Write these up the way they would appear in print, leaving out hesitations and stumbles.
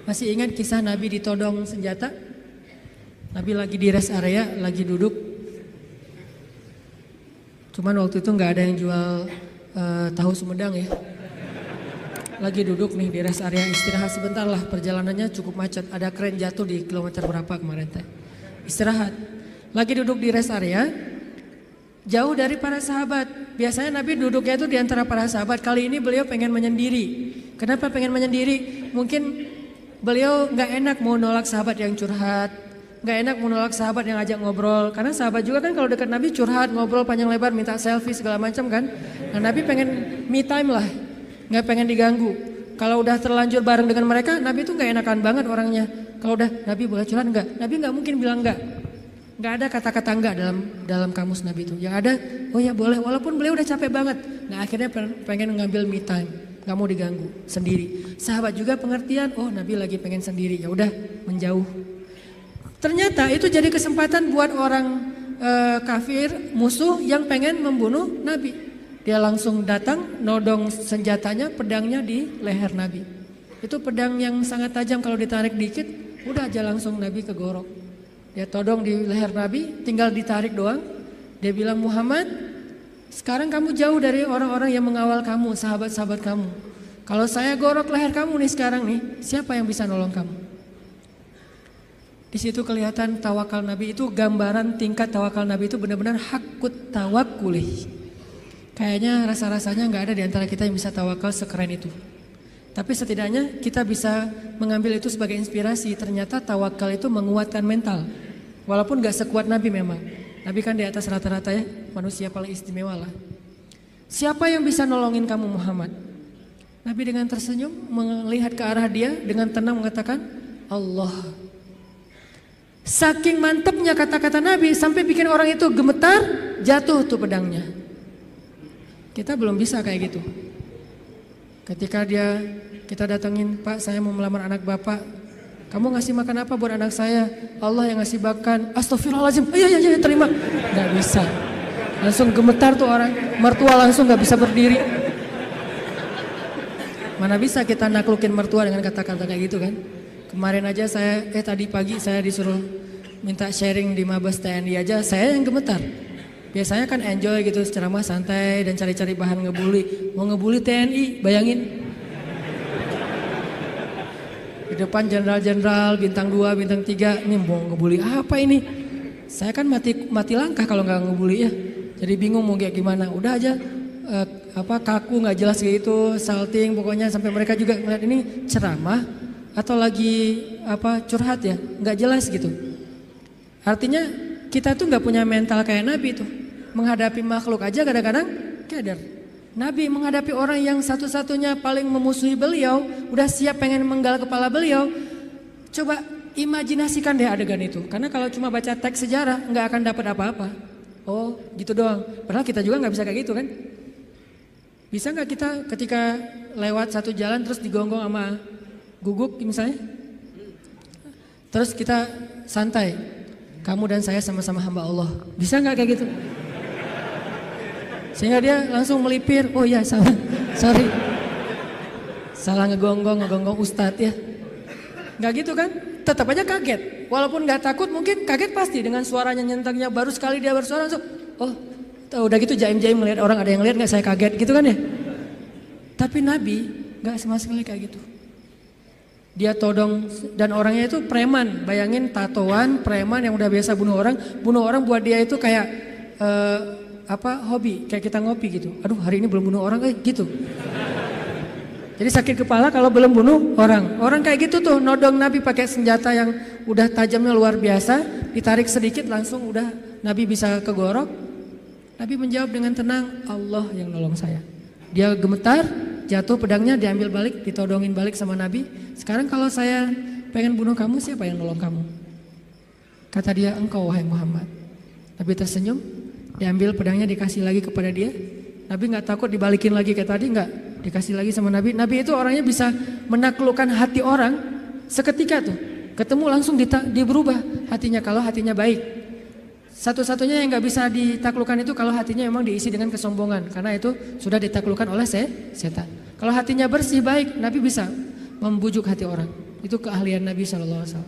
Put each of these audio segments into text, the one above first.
Masih ingat kisah Nabi ditodong senjata? Nabi lagi di rest area, lagi duduk. Cuman waktu itu nggak ada yang jual tahu Sumedang ya. Lagi duduk nih di rest area, istirahat sebentar lah, perjalanannya cukup macet. Ada kren jatuh di kilometer berapa kemarin teh. Istirahat. Lagi duduk di rest area, jauh dari para sahabat. Biasanya Nabi duduknya itu di antara para sahabat. Kali ini beliau pengen menyendiri. Kenapa pengen menyendiri? Mungkin beliau nggak enak mau nolak sahabat yang curhat, nggak enak mau nolak sahabat yang ajak ngobrol. Karena sahabat juga kan kalau dekat Nabi curhat, ngobrol panjang lebar, minta selfie segala macam kan. Nah Nabi pengen me time lah, nggak pengen diganggu. Kalau udah terlanjur bareng dengan mereka, Nabi itu nggak enakan banget orangnya. Kalau udah Nabi boleh curhat nggak? Nabi nggak mungkin bilang nggak. Nggak ada kata-kata enggak dalam kamus Nabi itu. Yang ada, oh ya boleh, walaupun beliau udah capek banget. Nah akhirnya pengen ngambil me time, nggak mau diganggu, sendiri. Sahabat juga pengertian, oh Nabi lagi pengen sendiri, ya udah menjauh. Ternyata itu jadi kesempatan buat orang kafir, musuh yang pengen membunuh Nabi. Dia langsung datang, nodong senjatanya, pedangnya di leher Nabi. Itu pedang yang sangat tajam, kalau ditarik dikit, udah aja langsung Nabi kegorok. Dia todong di leher Nabi, tinggal ditarik doang. Dia bilang, Muhammad, sekarang kamu jauh dari orang-orang yang mengawal kamu, sahabat-sahabat kamu. Kalau saya gorok leher kamu nih sekarang nih, siapa yang bisa nolong kamu? Di situ kelihatan tawakal Nabi itu, gambaran tingkat tawakal Nabi itu benar-benar hakut tawakulih. Kayaknya rasa-rasanya nggak ada di antara kita yang bisa tawakal sekeren itu. Tapi setidaknya kita bisa mengambil itu sebagai inspirasi. Ternyata tawakal itu menguatkan mental. Walaupun gak sekuat Nabi memang. Nabi kan di atas rata-rata ya, manusia paling istimewa lah. Siapa yang bisa nolongin kamu Muhammad? Nabi dengan tersenyum melihat ke arah dia dengan tenang mengatakan Allah. Saking mantepnya kata-kata Nabi sampai bikin orang itu gemetar, jatuh tuh pedangnya. Kita belum bisa kayak gitu. Ketika kita datengin, Pak saya mau melamar anak Bapak. Kamu ngasih makan apa buat anak saya? Allah yang ngasih makan. Astagfirullahaladzim. Iya terima. Gak bisa. Langsung gemetar tuh orang. Mertua langsung gak bisa berdiri. Mana bisa kita naklukin mertua dengan kata-kata kayak gitu kan? Kemarin aja tadi pagi saya disuruh minta sharing di Mabes TNI aja. Saya yang gemetar. Biasanya kan enjoy gitu, ceramah santai dan cari-cari bahan ngebully. Mau ngebully TNI, bayangin. Di depan jenderal-jenderal, bintang 2, bintang 3, ini mau ngebully apa ini? Saya kan mati langkah kalau nggak ngebully ya. Jadi bingung mau kayak gimana. Udah aja kaku nggak jelas kayak gitu, salting pokoknya sampai mereka juga ngeliat ini ceramah atau lagi curhat ya, nggak jelas gitu. Artinya kita tuh nggak punya mental kayak Nabi tuh. Menghadapi makhluk aja kadang-kadang keder. Nabi menghadapi orang yang satu-satunya paling memusuhi beliau, udah siap pengen menggal kepala beliau. Coba imajinasikan deh adegan itu. Karena kalau cuma baca teks sejarah nggak akan dapat apa-apa. Oh gitu doang. Padahal kita juga nggak bisa kayak gitu kan. Bisa nggak kita ketika lewat satu jalan terus digonggong sama guguk misalnya? Terus kita santai. Kamu dan saya sama-sama hamba Allah. Bisa nggak kayak gitu? Sehingga dia langsung melipir, oh iya salah, sorry. Salah ngegonggong ustadz ya. Nggak gitu kan? Tetap aja kaget. Walaupun nggak takut mungkin kaget pasti dengan suaranya nyentaknya. Baru sekali dia bersuara langsung, oh udah gitu jaim-jaim melihat orang ada yang lihat nggak saya kaget gitu kan ya. Tapi Nabi nggak sama sekali kayak gitu. Dia todong dan orangnya itu preman. Bayangin tatoan preman yang udah biasa bunuh orang buat dia itu kayak hobi, kayak kita ngopi gitu. Aduh hari ini belum bunuh orang gitu. Jadi sakit kepala kalau belum bunuh orang. Orang kayak gitu tuh nodong Nabi pakai senjata yang udah tajamnya luar biasa, ditarik sedikit langsung udah Nabi bisa kegorok. Nabi menjawab dengan tenang, Allah yang nolong saya. Dia gemetar, jatuh pedangnya diambil balik, ditodongin balik sama Nabi. Sekarang kalau saya pengen bunuh kamu, siapa yang nolong kamu? Kata dia, engkau wahai Muhammad. Nabi tersenyum, diambil pedangnya dikasih lagi kepada dia. Nabi gak takut dibalikin lagi kayak tadi, enggak. Dikasih lagi sama Nabi. Nabi itu orangnya bisa menaklukkan hati orang seketika tuh. Ketemu langsung berubah hatinya kalau hatinya baik. Satu-satunya yang gak bisa ditaklukkan itu kalau hatinya memang diisi dengan kesombongan. Karena itu sudah ditaklukkan oleh setan. Kalau hatinya bersih baik, Nabi bisa membujuk hati orang. Itu keahlian Nabi SAW.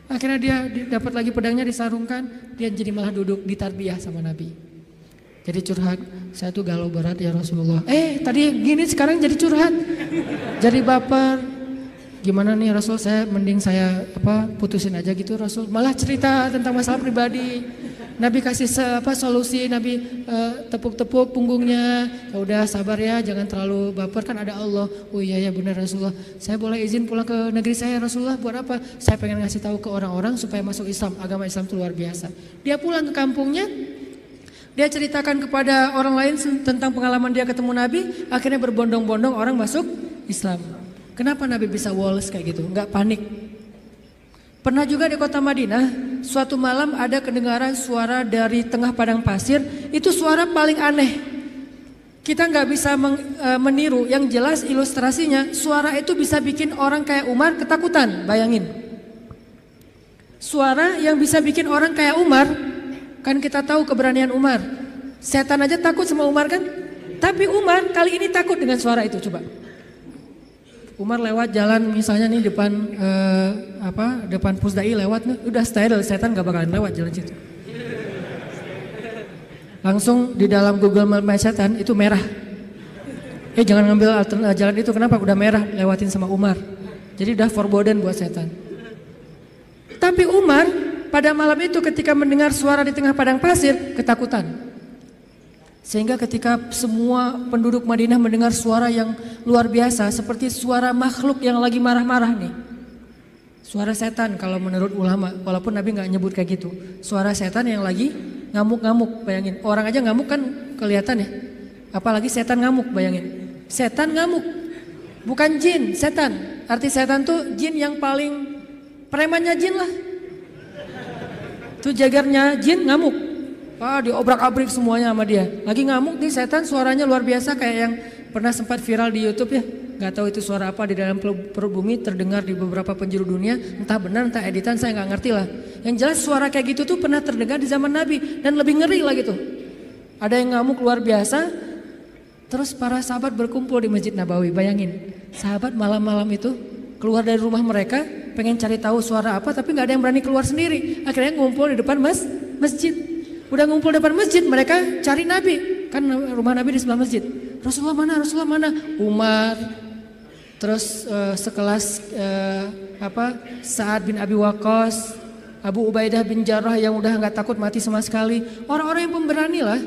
Akhirnya dia dapat lagi pedangnya disarungkan, dia jadi malah duduk di tarbiyah sama Nabi. Jadi curhat, saya tuh galau berat ya Rasulullah. Tadi gini sekarang jadi curhat, jadi baper. Gimana nih Rasul, saya mending saya putusin aja gitu Rasul. Malah cerita tentang masalah pribadi. Nabi kasih solusi, Nabi tepuk-tepuk punggungnya. Ya udah sabar ya, jangan terlalu baper, kan ada Allah. Oh iya ya benar Rasulullah. Saya boleh izin pulang ke negeri saya Rasulullah, buat apa? Saya pengen ngasih tahu ke orang-orang supaya masuk Islam. Agama Islam itu luar biasa. Dia pulang ke kampungnya, dia ceritakan kepada orang lain tentang pengalaman dia ketemu Nabi. Akhirnya berbondong-bondong orang masuk Islam. Kenapa Nabi bisa woles kayak gitu? Enggak panik. Pernah juga di kota Madinah, suatu malam ada kedengaran suara dari tengah padang pasir. Itu suara paling aneh. Kita nggak bisa meniru, yang jelas ilustrasinya suara itu bisa bikin orang kayak Umar ketakutan, bayangin. Suara yang bisa bikin orang kayak Umar, kan kita tahu keberanian Umar. Setan aja takut sama Umar kan? Tapi Umar kali ini takut dengan suara itu, coba. Umar lewat jalan misalnya nih depan Pusdai lewat nih, udah steril, setan gak bakalan lewat jalan situ. Langsung di dalam Google Map setan itu merah. Jangan ngambil jalan itu, kenapa? Udah merah, lewatin sama Umar. Jadi udah forbidden buat setan. Tapi Umar pada malam itu ketika mendengar suara di tengah padang pasir, ketakutan. Sehingga ketika semua penduduk Madinah mendengar suara yang luar biasa, seperti suara makhluk yang lagi marah-marah nih. Suara setan kalau menurut ulama, walaupun Nabi gak nyebut kayak gitu. Suara setan yang lagi ngamuk-ngamuk, bayangin. Orang aja ngamuk kan kelihatan ya. Apalagi setan ngamuk, bayangin. Setan ngamuk, bukan jin, setan. Arti setan tuh jin yang paling premannya jin lah. Tuh jagarnya jin ngamuk. Diobrak-abrik semuanya sama dia. Lagi ngamuk nih setan, suaranya luar biasa kayak yang pernah sempat viral di YouTube ya. Gak tahu itu suara apa di dalam perut bumi, terdengar di beberapa penjuru dunia. Entah benar, entah editan, saya gak ngerti lah. Yang jelas suara kayak gitu tuh pernah terdengar di zaman Nabi dan lebih ngeri lah gitu. Ada yang ngamuk luar biasa. Terus para sahabat berkumpul di Masjid Nabawi. Bayangin, sahabat malam-malam itu keluar dari rumah mereka, pengen cari tahu suara apa, tapi gak ada yang berani keluar sendiri. Akhirnya ngumpul di depan masjid. Udah ngumpul depan masjid, mereka cari Nabi. Kan rumah Nabi di sebelah masjid. Rasulullah mana? Rasulullah mana? Umar. Terus sekelas Sa'ad bin Abi Waqqas, Abu Ubaidah bin Jarrah yang udah gak takut mati sama sekali. Orang-orang yang pemberani lah.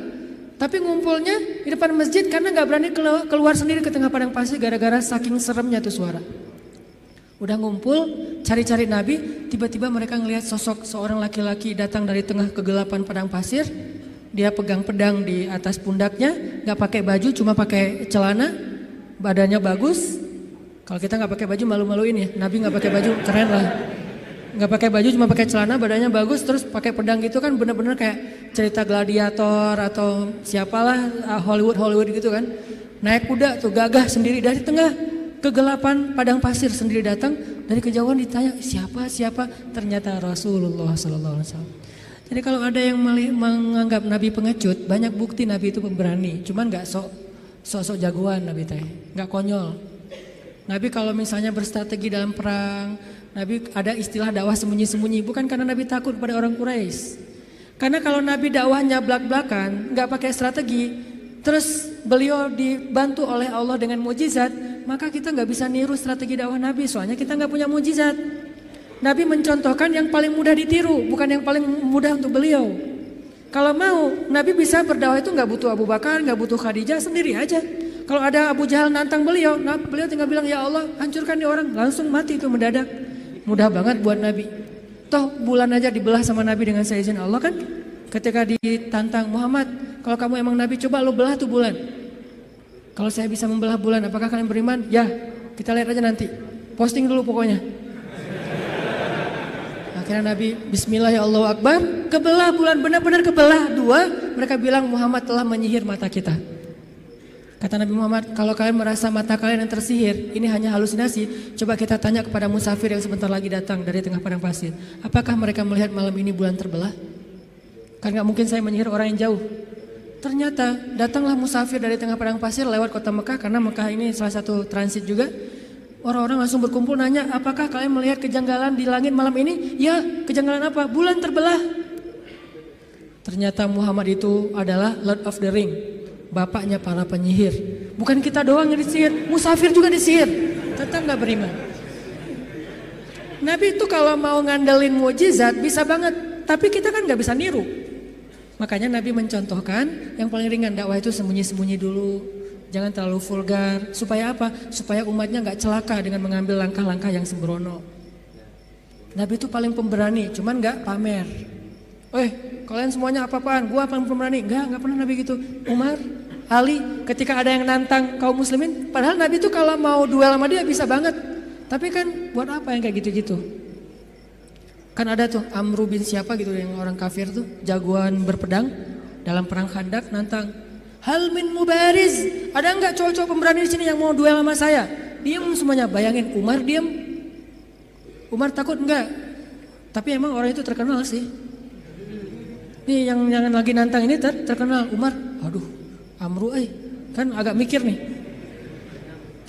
Tapi ngumpulnya di depan masjid karena gak berani keluar sendiri ke tengah padang pasir gara-gara saking seremnya tuh suara. Udah ngumpul, cari-cari Nabi, tiba-tiba mereka ngelihat sosok seorang laki-laki datang dari tengah kegelapan padang pasir. Dia pegang pedang di atas pundaknya, gak pakai baju, cuma pakai celana, badannya bagus. Kalau kita gak pakai baju malu-maluin ya, Nabi gak pakai baju, keren lah. Gak pakai baju, cuma pakai celana, badannya bagus, terus pakai pedang gitu kan bener-bener kayak cerita gladiator atau siapalah Hollywood gitu kan. Naik kuda tuh gagah sendiri dari tengah kegelapan padang pasir sendiri datang, dari kejauhan ditanya siapa? Ternyata Rasulullah SAW. Jadi kalau ada yang menganggap Nabi pengecut, banyak bukti Nabi itu pemberani. Cuman nggak sok jagoan Nabi teh, nggak konyol. Nabi kalau misalnya berstrategi dalam perang, Nabi ada istilah dakwah sembunyi-sembunyi, bukan karena Nabi takut pada orang Quraisy. Karena kalau Nabi dakwahnya belak-belakan, nggak pakai strategi, terus beliau dibantu oleh Allah dengan mujizat, maka kita nggak bisa niru strategi dakwah Nabi, soalnya kita nggak punya mujizat. Nabi mencontohkan yang paling mudah ditiru, bukan yang paling mudah untuk beliau. Kalau mau, Nabi bisa berdakwah itu nggak butuh Abu Bakar, nggak butuh Khadijah, sendiri aja. Kalau ada Abu Jahal nantang beliau, beliau tinggal bilang ya Allah hancurkan nih orang, langsung mati itu mendadak. Mudah banget buat Nabi. Toh bulan aja dibelah sama Nabi dengan seizin Allah kan. Ketika ditantang Muhammad, kalau kamu emang Nabi coba lo belah tuh bulan. Kalau saya bisa membelah bulan, apakah kalian beriman? Ya, kita lihat aja nanti. Posting dulu pokoknya. Akhirnya Nabi Bismillah ya Allahu Akbar, kebelah bulan, benar-benar kebelah dua. Mereka bilang Muhammad telah menyihir mata kita. Kata Nabi Muhammad, kalau kalian merasa mata kalian yang tersihir, ini hanya halusinasi. Coba kita tanya kepada musafir yang sebentar lagi datang dari tengah padang pasir. Apakah mereka melihat malam ini bulan terbelah? Kan gak mungkin saya menyihir orang yang jauh. Ternyata datanglah musafir dari tengah padang pasir lewat kota Mekah, karena Mekah ini salah satu transit juga. Orang-orang langsung berkumpul nanya, apakah kalian melihat kejanggalan di langit malam ini? Ya, kejanggalan apa? Bulan terbelah. Ternyata Muhammad itu adalah Lord of the Ring, bapaknya para penyihir. Bukan kita doang yang disihir, musafir juga disihir. Tetap gak beriman. Nabi itu kalau mau ngandelin mukjizat bisa banget, tapi kita kan gak bisa niru. Makanya Nabi mencontohkan yang paling ringan, dakwah itu sembunyi-sembunyi dulu. Jangan terlalu vulgar. Supaya apa? Supaya umatnya gak celaka dengan mengambil langkah-langkah yang sembrono. Nabi itu paling pemberani, cuman gak pamer. Kalian semuanya apa-apaan? Gua paling pemberani. Gak pernah Nabi gitu. Umar, Ali, ketika ada yang nantang kaum muslimin, padahal Nabi itu kalau mau duel sama dia bisa banget. Tapi kan buat apa yang kayak gitu-gitu? Kan ada tuh Amru bin siapa gitu yang orang kafir tuh, jagoan berpedang dalam perang Khandak nantang. Hal min mubariz, ada enggak cowok-cowok pemberani di sini yang mau duel sama saya? Diam semuanya, bayangin Umar diam. Umar takut enggak? Tapi emang orang itu terkenal sih. Nih yang lagi nantang ini terkenal Umar. Aduh, Amru kan agak mikir nih.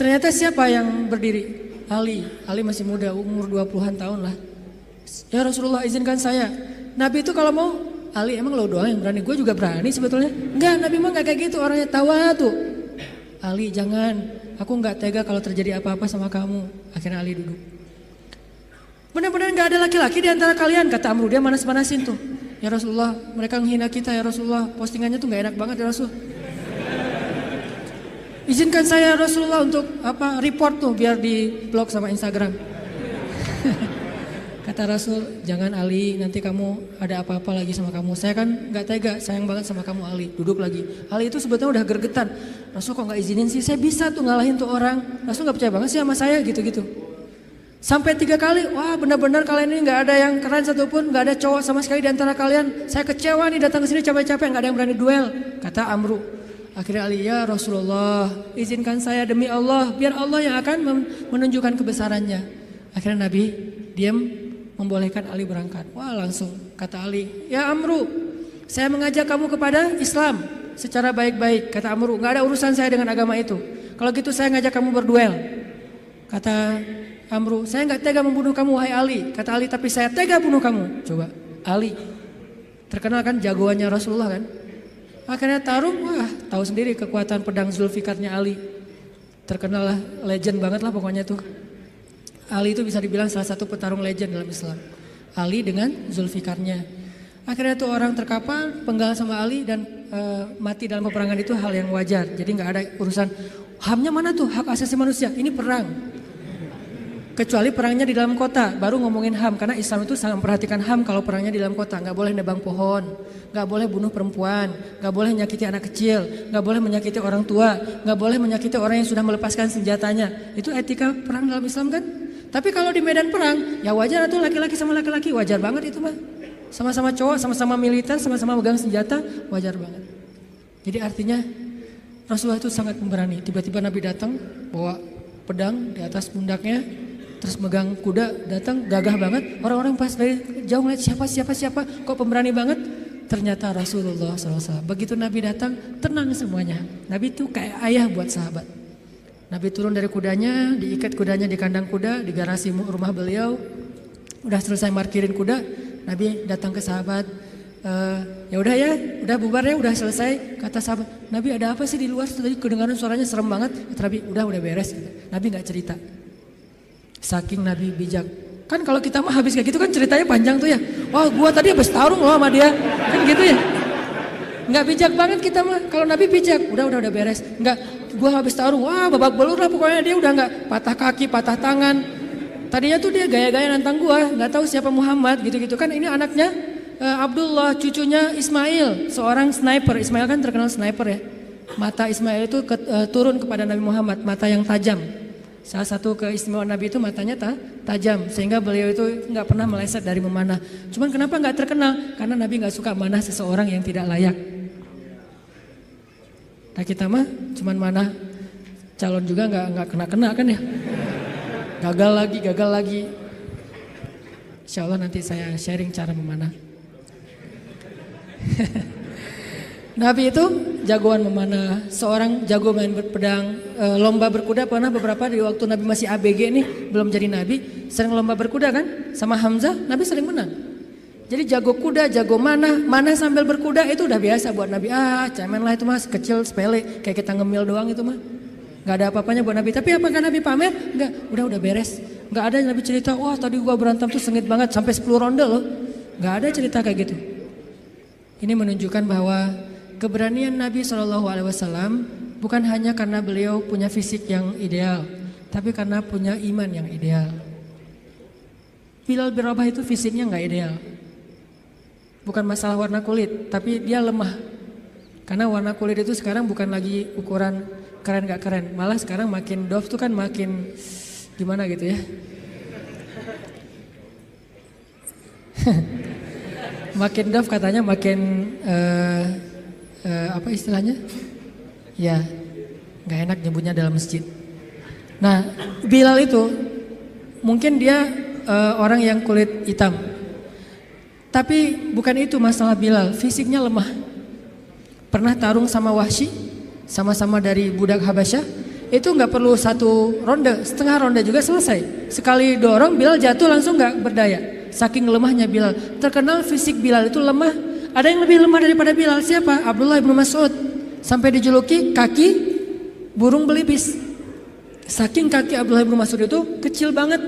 Ternyata siapa yang berdiri? Ali masih muda, umur 20-an tahun lah. Ya Rasulullah izinkan saya. Nabi itu kalau mau, Ali emang lo doang yang berani, gue juga berani sebetulnya. Enggak, Nabi mah gak kayak gitu, orangnya tuh. Ali jangan, aku gak tega kalau terjadi apa-apa sama kamu. Akhirnya Ali duduk. Benar-benar gak ada laki-laki di antara kalian, kata Amru, dia manas-manasin tuh. Ya Rasulullah, mereka menghina kita ya Rasulullah, postingannya tuh gak enak banget ya Rasul. Izinkan saya Rasulullah untuk report tuh biar di blog sama Instagram. Kata Rasul, jangan Ali, nanti kamu ada apa-apa lagi sama kamu. Saya kan gak tega, sayang banget sama kamu Ali. Duduk lagi. Ali itu sebetulnya udah gergetan. Rasul kok gak izinin sih, saya bisa tuh ngalahin tuh orang. Rasul gak percaya banget sih sama saya gitu-gitu. Sampai 3 kali, wah benar-benar kalian ini gak ada yang keren satupun, gak ada cowok sama sekali di antara kalian. Saya kecewa nih datang ke sini capek-capek, gak ada yang berani duel. Kata Amru. Akhirnya Ali, ya Rasulullah, izinkan saya demi Allah, biar Allah yang akan menunjukkan kebesarannya. Akhirnya Nabi diam, membolehkan Ali berangkat. Wah langsung kata Ali, ya Amru, saya mengajak kamu kepada Islam secara baik-baik. Kata Amru, gak ada urusan saya dengan agama itu. Kalau gitu saya ngajak kamu berduel. Kata Amru, saya gak tega membunuh kamu wahai Ali. Kata Ali, tapi saya tega bunuh kamu. Coba, Ali terkenal kan jagoannya Rasulullah kan. Akhirnya tarung, wah tahu sendiri kekuatan pedang Zulfikarnya Ali. Terkenal lah, legend banget lah pokoknya tuh. Ali itu bisa dibilang salah satu petarung legend dalam Islam. Ali dengan Zulfikarnya. Akhirnya tuh orang terkapar, penggal sama Ali dan mati dalam peperangan itu hal yang wajar. Jadi nggak ada urusan HAM-nya mana tuh, hak asasi manusia. Ini perang. Kecuali perangnya di dalam kota, baru ngomongin HAM. Karena Islam itu sangat memperhatikan HAM kalau perangnya di dalam kota. Nggak boleh nebang pohon, nggak boleh bunuh perempuan, nggak boleh menyakiti anak kecil, nggak boleh menyakiti orang tua, nggak boleh menyakiti orang yang sudah melepaskan senjatanya. Itu etika perang dalam Islam kan? Tapi kalau di medan perang, ya wajar tuh laki-laki sama laki-laki, wajar banget itu mah. Sama-sama cowok, sama-sama militer, sama-sama megang senjata, wajar banget. Jadi artinya Rasulullah itu sangat pemberani. Tiba-tiba Nabi datang bawa pedang di atas pundaknya, terus megang kuda, datang gagah banget. Orang-orang pas dari jauh ngeliat siapa, kok pemberani banget. Ternyata Rasulullah SAW. Begitu Nabi datang, tenang semuanya. Nabi itu kayak ayah buat sahabat. Nabi turun dari kudanya, diikat kudanya di kandang kuda, di garasi rumah beliau. Udah selesai markirin kuda, Nabi datang ke sahabat. Ya udah ya, udah bubar ya, udah selesai. Kata sahabat, Nabi ada apa sih di luar? Tadi kedengaran suaranya serem banget. Kata Nabi, udah beres. Nabi nggak cerita. Saking Nabi bijak. Kan kalau kita mah habis kayak gitu kan ceritanya panjang tuh ya. Wah gua tadi habis tarung loh sama dia. Kan gitu ya. Nggak bijak banget kita mah. Kalau Nabi bijak, udah beres. Nggak, gua habis tarung, wah babak belur lah pokoknya. Dia udah nggak patah kaki, patah tangan. Tadinya tuh dia gaya-gaya nantang gua, nggak tahu siapa Muhammad gitu-gitu kan. Ini anaknya Abdullah, cucunya Ismail, seorang sniper. Ismail kan terkenal sniper ya. Mata Ismail itu turun kepada Nabi Muhammad, mata yang tajam. Salah satu keistimewaan Nabi itu matanya tajam, sehingga beliau itu nggak pernah meleset dari memanah. Cuman kenapa nggak terkenal? Karena Nabi nggak suka manah seseorang yang tidak layak. Nah kita mah cuman manah calon juga nggak kena kan ya. Gagal lagi. Insya Allah nanti saya sharing cara memanah. Nabi itu jagoan memanah, seorang jago main pedang, lomba berkuda pernah beberapa di waktu Nabi masih ABG nih, belum jadi Nabi, sering lomba berkuda kan, sama Hamzah, Nabi sering menang. Jadi jago kuda, jago manah sambil berkuda itu udah biasa buat Nabi. Cemen lah itu mas, kecil, sepele, kayak kita ngemil doang itu mah. Gak ada apa-apanya buat Nabi. Tapi apakah Nabi pamer? Enggak, udah beres. Gak ada Nabi cerita, wah tadi gua berantem tuh sengit banget sampai 10 ronde loh. Gak ada cerita kayak gitu. Ini menunjukkan bahwa keberanian Nabi SAW bukan hanya karena beliau punya fisik yang ideal, tapi karena punya iman yang ideal. Bilal bin Rabah itu fisiknya gak ideal. Bukan masalah warna kulit, tapi dia lemah. Karena warna kulit itu sekarang bukan lagi ukuran keren gak keren. Malah sekarang makin dof tuh kan makin gimana gitu ya. Makin dof katanya makin apa istilahnya? Ya, gak enak nyebutnya dalam masjid. Nah, Bilal itu mungkin dia orang yang kulit hitam. Tapi bukan itu masalah Bilal, fisiknya lemah. Pernah tarung sama Wahsy, sama-sama dari budak Habasyah, itu gak perlu 1 ronde, setengah ronde juga selesai. Sekali dorong Bilal jatuh langsung gak berdaya. Saking lemahnya Bilal. Terkenal fisik Bilal itu lemah. Ada yang lebih lemah daripada Bilal, siapa? Abdullah bin Mas'ud. Sampai dijuluki kaki burung belibis. Saking kaki Abdullah bin Mas'ud itu kecil banget.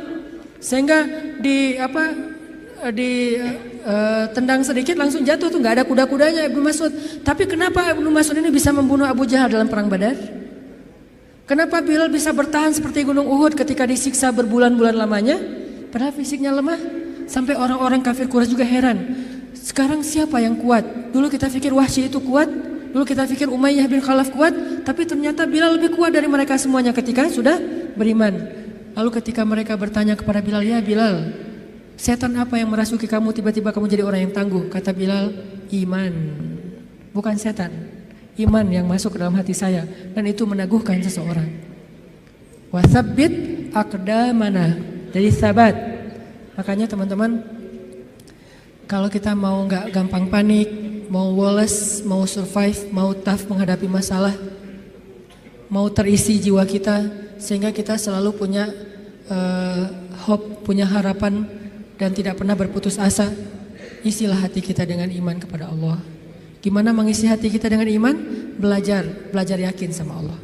Sehingga tendang sedikit langsung jatuh tuh, nggak ada kuda-kudanya Ibnu Mas'ud. Tapi kenapa Ibnu Mas'ud ini bisa membunuh Abu Jahal dalam perang Badar? Kenapa Bilal bisa bertahan seperti gunung Uhud ketika disiksa berbulan-bulan lamanya? Padahal fisiknya lemah. Sampai orang-orang kafir Quraisy juga heran. Sekarang siapa yang kuat? Dulu kita pikir Wahsy itu kuat, dulu kita pikir Umayyah bin Khalaf kuat, tapi ternyata Bilal lebih kuat dari mereka semuanya ketika sudah beriman. Lalu ketika mereka bertanya kepada Bilal, ya Bilal, setan apa yang merasuki kamu tiba-tiba kamu jadi orang yang tangguh? Kata Bilal, iman, bukan setan. Iman yang masuk ke dalam hati saya dan itu meneguhkan seseorang. Wasabbit aqdamana, jadi sabat. Makanya teman-teman, kalau kita mau nggak gampang panik, mau woles, mau survive, mau tough menghadapi masalah, mau terisi jiwa kita sehingga kita selalu punya hope, punya harapan dan tidak pernah berputus asa. Isilah hati kita dengan iman kepada Allah. Gimana mengisi hati kita dengan iman? Belajar yakin sama Allah.